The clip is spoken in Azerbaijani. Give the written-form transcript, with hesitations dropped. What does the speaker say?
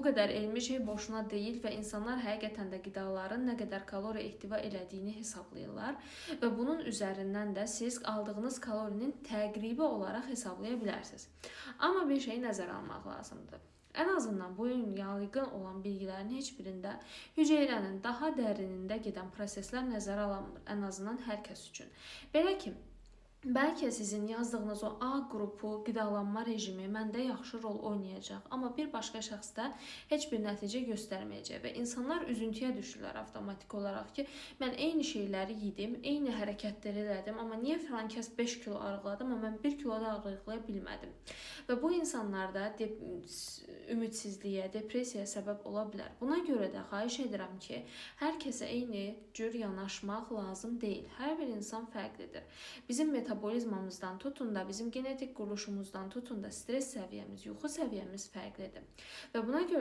bu qədər elmi şey boşuna deyil və insanlar həqiqətən də qidaların nə qədər kalori ehtiva elədiyini hesablayırlar və bunun üzərindən də siz aldığınız kalorinin təqribi olaraq hesablaya bilərsiniz. Amma bir şey nəzərə almaq lazımdır. Ən azından bu gün yaygın olan bilgilərin heç birində hüceyrənin daha dərinində gedən proseslər nəzərə alınmır, ən azından hər kəs üçün. Belə ki, bəlkə sizin yazdığınız o A qrupu qidalanma rejimi məndə yaxşı rol oynayacaq, amma bir başqa şəxsdə heç bir nəticə göstərməyəcək və insanlar üzüntüyə düşürlər avtomatik olaraq ki, mən eyni şeyləri yedim, eyni hərəkətləri elədim, amma niyə filan kəs 5 kilo arıqladım, amma mən 1 kilo da arıqlaya bilmədim. Və bu insanlarda ümidsizliyə, depressiyaya səbəb ola bilər. Buna görə də xahiş edirəm ki, hər kəsə eyni cür yanaşmaq lazım deyil. Hər bir insan fərqlidir. Bizim metabolizmamızdan tutun da, bizim genetik quruluşumuzdan tutun da stres səviyyəmiz, yuxu səviyyəmiz fərqlidir. Və buna görə